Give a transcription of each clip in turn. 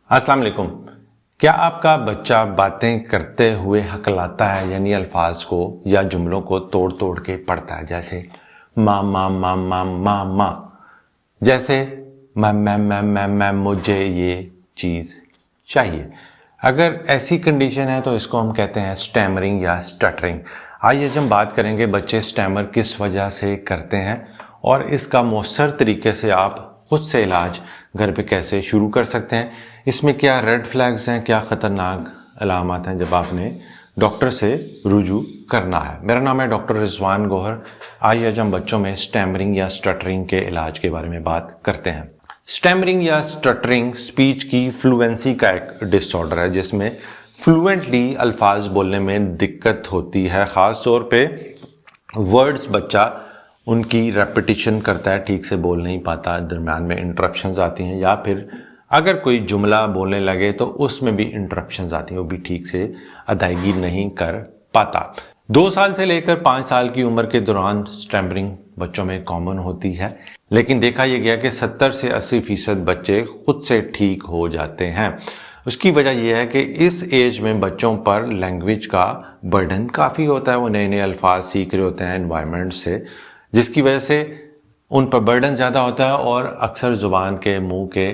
अस्सलाम वालेकुम। क्या आपका बच्चा बातें करते हुए हकलाता है, यानी अल्फाज को या जुमलों को तोड़ तोड़ के पढ़ता है? जैसे माँ माँ माँ माँ माँ माँ, जैसे मैं मुझे ये चीज़ चाहिए। अगर ऐसी कंडीशन है तो इसको हम कहते हैं स्टैमरिंग या स्टटरिंग। आइए हम बात करेंगे बच्चे स्टैमर किस वजह से करते हैं और इसका मौसर तरीके से आप खुद से इलाज घर पे कैसे शुरू कर सकते हैं। इसमें क्या रेड फ्लैग्स हैं, क्या ख़तरनाक अलामत हैं जब आपने डॉक्टर से रुजू करना है। मेरा नाम है डॉक्टर रिजवान गौहर। आइए आज हम बच्चों में स्टैमरिंग या स्टटरिंग के इलाज के बारे में बात करते हैं। स्टैमरिंग या स्टटरिंग स्पीच की फ्लुएंसी का एक डिसऑर्डर है जिसमें फ्लुएंटली अल्फाज बोलने में दिक्कत होती है। ख़ास तौर पे वर्ड्स बच्चा उनकी रेपिटिशन करता है, ठीक से बोल नहीं पाता, दरम्यान में इंटरप्शंस आती हैं, या फिर अगर कोई जुमला बोलने लगे तो उसमें भी इंटरप्शंस आती हैं, वो भी ठीक से अदायगी नहीं कर पाता। 2 साल से लेकर 5 साल की उम्र के दौरान स्टैमरिंग बच्चों में कॉमन होती है, लेकिन देखा यह गया कि 70 से 80% बच्चे खुद से ठीक हो जाते हैं। उसकी वजह यह है कि इस एज में बच्चों पर लैंग्वेज का बर्डन काफ़ी होता है। वो नए नए अल्फाज सीख रहे होते हैं एनवायरनमेंट से, जिसकी वजह से उन पर बर्डन ज़्यादा होता है और अक्सर ज़ुबान के, मुंह के,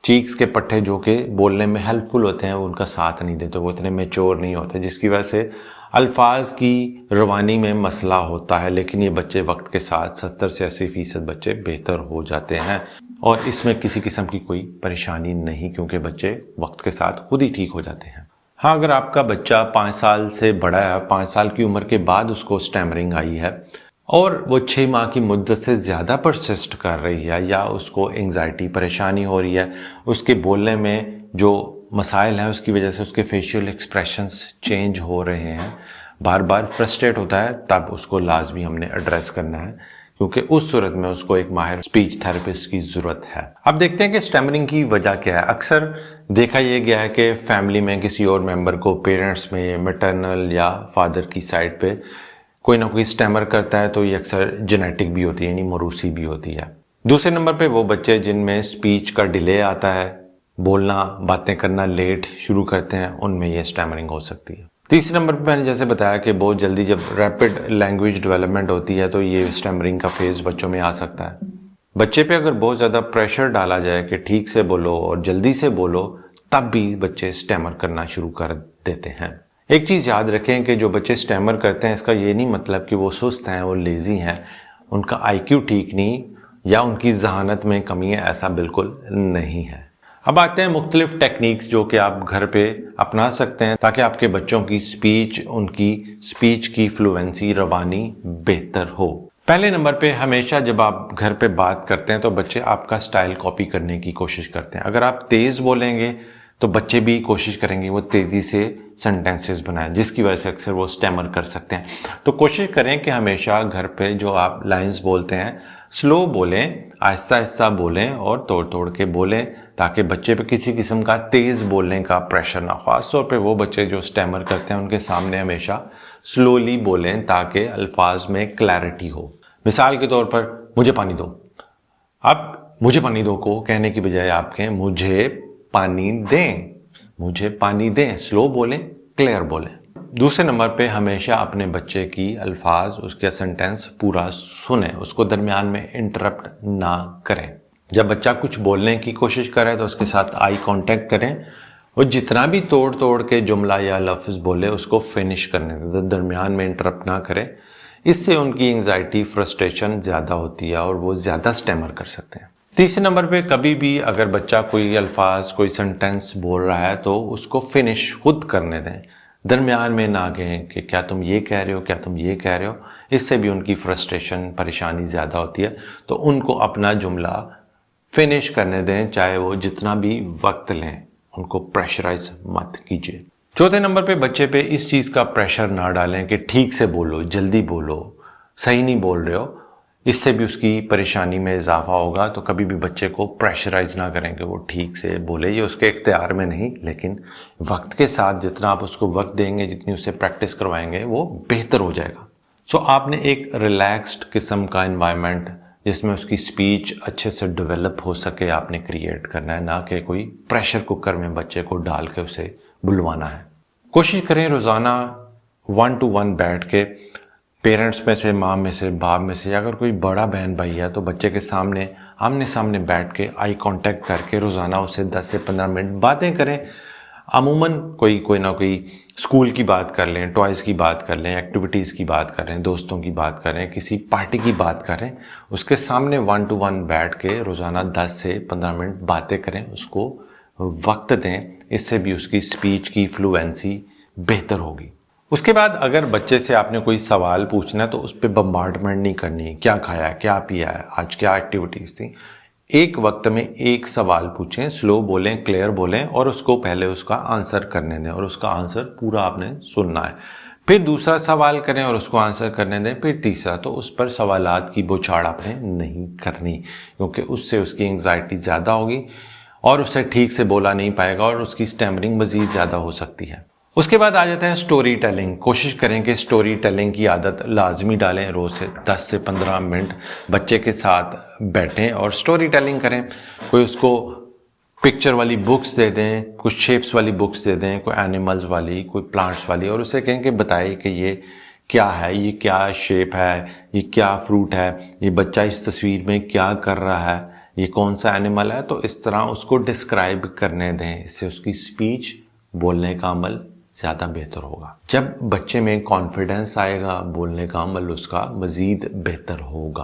चीक्स के पट्टे जो कि बोलने में हेल्पफुल होते हैं वो उनका साथ नहीं देते, वो इतने मैच्योर नहीं होते, जिसकी वजह से अल्फाज की रवानी में मसला होता है। लेकिन ये बच्चे वक्त के साथ 70 से 80% बच्चे बेहतर हो जाते हैं और इसमें किसी किस्म की कोई परेशानी नहीं, क्योंकि बच्चे वक्त के साथ खुद ही ठीक हो जाते हैं। हाँ, अगर आपका बच्चा 5 साल से बड़ा है, 5 साल की उम्र के बाद उसको स्टैमरिंग आई है और वो 6 माह की मुद्दत से ज़्यादा परसिस्ट कर रही है, या उसको एंग्जाइटी परेशानी हो रही है, उसके बोलने में जो मसाइल हैं उसकी वजह से उसके फेशियल एक्सप्रेशंस चेंज हो रहे हैं, बार बार फ्रस्ट्रेट होता है, तब उसको लाजमी हमने एड्रेस करना है, क्योंकि उस सूरत में उसको एक माहिर स्पीच थेरेपिस्ट की ज़रूरत है। अब देखते हैं कि स्टैमरिंग की वजह क्या है। अक्सर देखा यह गया है कि फैमिली में किसी और मेंबर को, पेरेंट्स में, मैटरनल या फादर की साइड पे कोई ना कोई स्टैमर करता है, तो ये अक्सर जेनेटिक भी होती है, यानी मौरूसी भी होती है। दूसरे नंबर पे वो बच्चे जिनमें स्पीच का डिले आता है, बोलना, बातें करना लेट शुरू करते हैं, उनमें ये स्टैमरिंग हो सकती है। तीसरे नंबर पे मैंने जैसे बताया कि बहुत जल्दी जब रैपिड लैंग्वेज डेवलपमेंट होती है तो ये स्टैमरिंग का फेज बच्चों में आ सकता है। बच्चे पे अगर बहुत ज़्यादा प्रेशर डाला जाए कि ठीक से बोलो और जल्दी से बोलो, तब भी बच्चे स्टैमर करना शुरू कर देते हैं। एक चीज़ याद रखें कि जो बच्चे स्टैमर करते हैं, इसका ये नहीं मतलब कि वो सुस्त हैं, वो लेज़ी हैं, उनका IQ ठीक नहीं या उनकी जहानत में कमी है, ऐसा बिल्कुल नहीं है। अब आते हैं मुख्तलिफ टेक्निक्स जो कि आप घर पे अपना सकते हैं ताकि आपके बच्चों की स्पीच, उनकी स्पीच की फ्लुएंसी, रवानी बेहतर हो। पहले नंबर पे हमेशा जब आप घर पे बात करते हैं तो बच्चे आपका स्टाइल कॉपी करने की कोशिश करते हैं। अगर आप तेज़ बोलेंगे तो बच्चे भी कोशिश करेंगे वो तेज़ी से सेंटेंसेस बनाएं, जिसकी वजह से अक्सर वो स्टैमर कर सकते हैं। तो कोशिश करें कि हमेशा घर पे जो आप लाइंस बोलते हैं स्लो बोलें, आहिस्ता आहिस्ता बोलें और तोड़ तोड़ के बोलें, ताकि बच्चे पे किसी किस्म का तेज़ बोलने का प्रेशर ना। ख़ास तौर पे वो बच्चे जो स्टैमर करते हैं उनके सामने हमेशा स्लोली बोलें ताकि अल्फाज में क्लैरिटी हो। मिसाल के तौर पर मुझे पानी दो। अब मुझे पानी दो को कहने की बजाय आप कहें मुझे पानी दें, मुझे पानी दें। स्लो बोलें, क्लियर बोलें। दूसरे नंबर पे हमेशा अपने बच्चे की अल्फाज, उसके सेंटेंस पूरा सुने, उसको दरमियान में इंटरप्ट ना करें। जब बच्चा कुछ बोलने की कोशिश करे तो उसके साथ आई कांटेक्ट करें और जितना भी तोड़ तोड़ के जुमला या लफ्ज़ बोले उसको फिनिश करने दें, दरमियान में इंटरप्ट ना करें। इससे उनकी एंग्जाइटी, फ्रस्ट्रेशन ज़्यादा होती है और वो ज़्यादा स्टैमर कर सकते हैं। तीसरे नंबर पे कभी भी अगर बच्चा कोई अल्फाज, कोई सेंटेंस बोल रहा है तो उसको फिनिश खुद करने दें, दरमियान में ना कहें कि क्या तुम ये कह रहे हो, क्या तुम ये कह रहे हो। इससे भी उनकी फ्रस्ट्रेशन, परेशानी ज़्यादा होती है। तो उनको अपना जुमला फिनिश करने दें, चाहे वो जितना भी वक्त लें, उनको प्रेशराइज मत कीजिए। चौथे नंबर पे बच्चे पे इस चीज़ का प्रेशर ना डालें कि ठीक से बोलो, जल्दी बोलो, सही नहीं बोल रहे हो। इससे भी उसकी परेशानी में इजाफा होगा। तो कभी भी बच्चे को प्रेशराइज ना करें कि वो ठीक से बोले, ये उसके इख्तियार में नहीं, लेकिन वक्त के साथ जितना आप उसको वक्त देंगे, जितनी उससे प्रैक्टिस करवाएंगे, वो बेहतर हो जाएगा। सो आपने एक रिलैक्स्ड किस्म का एनवायरनमेंट जिसमें उसकी स्पीच अच्छे से डेवलप हो सके आपने क्रिएट करना है, ना कि कोई प्रेशर कुकर में बच्चे को डाल के उसे बुलवाना है। कोशिश करें रोज़ाना 1 to 1 बैठ के पेरेंट्स में से, माँ में से, बाप में से, अगर कोई बड़ा बहन भाई है तो बच्चे के सामने आमने सामने बैठ के आई कांटेक्ट करके रोज़ाना उससे 10 से 15 मिनट बातें करें। अमूमन कोई ना कोई स्कूल की बात कर लें, टॉयज़ की बात कर लें, एक्टिविटीज़ की बात करें, दोस्तों की बात करें, किसी पार्टी की बात करें। उसके सामने 1 to 1 बैठ के रोज़ाना 10 से 15 मिनट बातें करें, उसको वक्त दें। इससे भी उसकी स्पीच की फ्लुएंसी बेहतर होगी। उसके बाद अगर बच्चे से आपने कोई सवाल पूछना है तो उस पर बम्बार्डमेंट नहीं करनी। क्या खाया, क्या पिया है, आज क्या एक्टिविटीज़ थी। एक वक्त में एक सवाल पूछें, स्लो बोलें, क्लियर बोलें और उसको पहले उसका आंसर करने दें और उसका आंसर पूरा आपने सुनना है। फिर दूसरा सवाल करें और उसको आंसर करने दें। फिर तीसरा, तो उस पर सवालात की बौछार आपने नहीं करनी, क्योंकि उससे उसकी एंग्जाइटी ज़्यादा होगी और उससे ठीक से बोला नहीं पाएगा और उसकी स्टैमरिंग मज़ीद ज़्यादा हो सकती है। उसके बाद आ जाता है स्टोरी टेलिंग। कोशिश करें कि स्टोरी टेलिंग की आदत लाजमी डालें। रोज़ से 10 से 15 मिनट बच्चे के साथ बैठें और स्टोरी टेलिंग करें। कोई उसको पिक्चर वाली बुक्स दे दें, कुछ शेप्स वाली बुक्स दे दें, कोई एनिमल्स वाली, कोई प्लांट्स वाली, और उसे कहें कि बताइए कि ये क्या है, ये क्या शेप है, ये क्या फ्रूट है, ये बच्चा इस तस्वीर में क्या कर रहा है, ये कौन सा एनिमल है। तो इस तरह उसको डिस्क्राइब करने दें। इससे उसकी स्पीच, बोलने का अमल ज़्यादा बेहतर होगा। जब बच्चे में कॉन्फिडेंस आएगा, बोलने का अमल उसका मज़ीद बेहतर होगा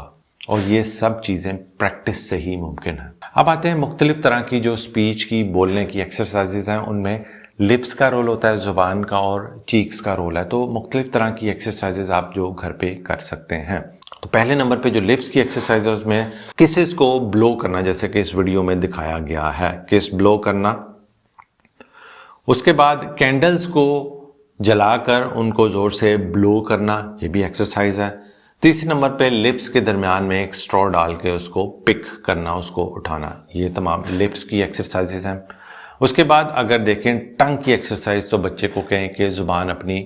और ये सब चीज़ें प्रैक्टिस से ही मुमकिन है। अब आते हैं मुख्तलिफ तरह की जो स्पीच की, बोलने की एक्सरसाइजेज हैं। उनमें लिप्स का रोल होता है, ज़ुबान का, और चीक्स का रोल है। तो मुख्तलिफ तरह की एक्सरसाइजेज आप जो घर पे कर सकते हैं। तो पहले नंबर पे जो लिप्स की एक्सरसाइज है उसमें किसेस को ब्लो करना, जैसे कि इस वीडियो में दिखाया गया है, किस ब्लो करना। उसके बाद कैंडल्स को जलाकर उनको ज़ोर से ब्लो करना, ये भी एक्सरसाइज है। तीसरे नंबर पे लिप्स के दरमियान में एक स्ट्रॉ डाल के उसको पिक करना, उसको उठाना। ये तमाम लिप्स की एक्सरसाइजेज हैं। उसके बाद अगर देखें टंग की एक्सरसाइज, तो बच्चे को कहें कि ज़ुबान अपनी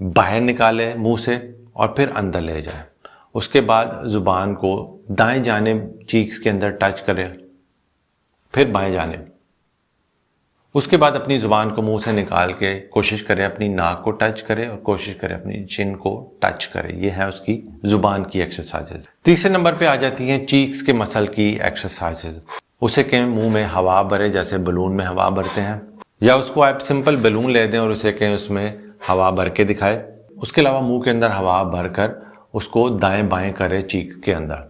बाहर निकाले मुंह से और फिर अंदर ले जाए। उसके बाद ज़ुबान को दाएं जानिब चीक्स के अंदर टच करें, फिर बाएं जानिब। उसके बाद अपनी ज़ुबान को मुंह से निकाल के कोशिश करें अपनी नाक को टच करें और कोशिश करें अपनी चिन को टच करें। ये है उसकी ज़ुबान की एक्सरसाइजेज। तीसरे नंबर पे आ जाती हैं चीक्स के मसल की एक्सरसाइजेज। उसे कहें मुंह में हवा भरे, जैसे बलून में हवा भरते हैं, या उसको आप सिंपल बलून ले दें और उसे कहें उसमें हवा भर के दिखाए। उसके अलावा मुंह के अंदर हवा भर कर उसको दाएं बाएं करें चीक्स के अंदर।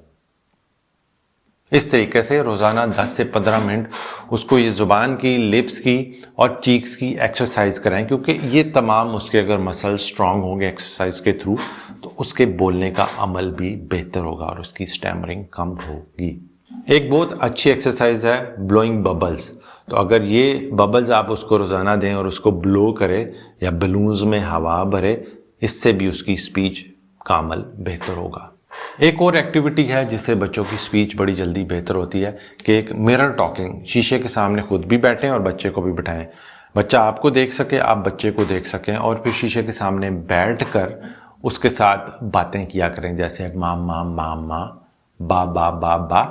इस तरीके से रोज़ाना 10 से 15 मिनट उसको ये ज़ुबान की, लिप्स की और चीक्स की एक्सरसाइज कराएं, क्योंकि ये तमाम उसके अगर मसल स्ट्रांग होंगे एक्सरसाइज के थ्रू तो उसके बोलने का अमल भी बेहतर होगा और उसकी स्टैमरिंग कम होगी। एक बहुत अच्छी एक्सरसाइज है ब्लोइंग बबल्स। तो अगर ये बबल्स आप उसको रोज़ाना दें और उसको ब्लो करें या बलून्स में हवा भरे, इससे भी उसकी स्पीच का अमल बेहतर होगा। एक और एक्टिविटी है जिससे बच्चों की स्पीच बड़ी जल्दी बेहतर होती है कि एक मिरर टॉकिंग। शीशे के सामने खुद भी बैठें और बच्चे को भी बिठाएं। बच्चा आपको देख सके, आप बच्चे को देख सकें, और फिर शीशे के सामने बैठकर उसके साथ बातें किया करें, जैसे माँ माँ माँ माँ, बा बा बा बा।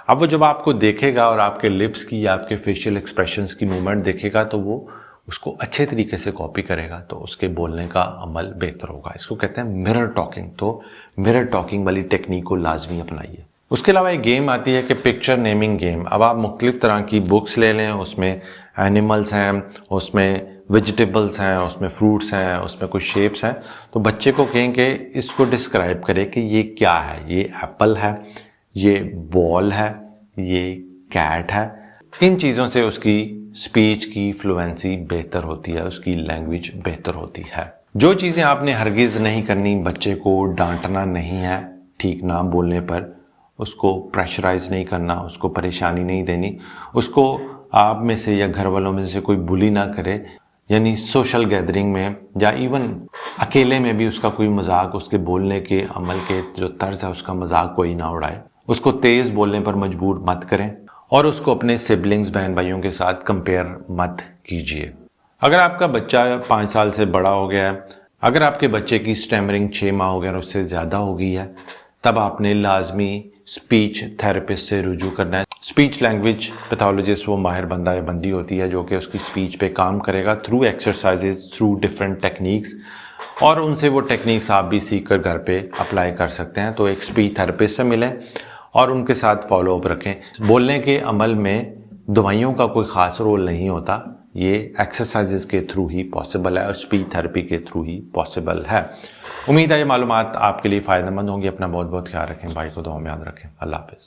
अब वो जब आपको देखेगा और आपके लिप्स की या आपके फेशियल एक्सप्रेशंस की मूवमेंट देखेगा तो वो उसको अच्छे तरीके से कॉपी करेगा, तो उसके बोलने का अमल बेहतर होगा। इसको कहते हैं मिरर टॉकिंग। तो मिरर टॉकिंग वाली टेक्निक को लाजमी अपनाइए। उसके अलावा एक गेम आती है कि पिक्चर नेमिंग गेम। अब आप मुख्तलिफ तरह की बुक्स ले लें, उसमें एनिमल्स हैं, उसमें वेजिटेबल्स हैं, उसमें फ्रूट्स हैं, उसमें कुछ शेप्स हैं। तो बच्चे को कहें कि इसको डिस्क्राइब करें कि ये क्या है, ये एप्पल है, ये बॉल है, ये कैट है। इन चीज़ों से उसकी स्पीच की फ्लुएंसी बेहतर होती है, उसकी लैंग्वेज बेहतर होती है। जो चीज़ें आपने हरगिज़ नहीं करनी, बच्चे को डांटना नहीं है ठीक ना बोलने पर, उसको प्रेशराइज नहीं करना, उसको परेशानी नहीं देनी, उसको आप में से या घर वालों में से कोई बुली ना करे, यानी सोशल गैदरिंग में या इवन अकेले में भी उसका कोई मजाक, उसके बोलने के अमल के जो तर्ज है उसका मजाक कोई ना उड़ाए। उसको तेज़ बोलने पर मजबूर मत करें और उसको अपने सिबलिंग्स, बहन भाइयों के साथ कंपेयर मत कीजिए। अगर आपका बच्चा 5 साल से बड़ा हो गया है, अगर आपके बच्चे की स्टैमरिंग 6 माह हो गया और उससे ज़्यादा हो गई है, तब आपने लाजमी स्पीच थेरेपिस्ट से रुजू करना है। स्पीच लैंग्वेज पैथोलॉजिस्ट वो माहिर बंदा या बंदी होती है जो कि उसकी स्पीच पे काम करेगा through exercises, through different techniques, और उनसे वो टेक्निक्स आप भी सीख कर घर पे अप्लाई कर सकते हैं। तो एक स्पीच थेरेपिस्ट से मिलें और उनके साथ फॉलो अप रखें। बोलने के अमल में दवाइयों का कोई ख़ास रोल नहीं होता, ये एक्सरसाइजेज के थ्रू ही पॉसिबल है और स्पीच थेरेपी के थ्रू ही पॉसिबल है। उम्मीद है ये मालूमात आपके लिए फ़ायदेमंद होंगी। अपना बहुत बहुत ख्याल रखें, भाई को दुआ में याद रखें। अल्लाह हाफ़िज़।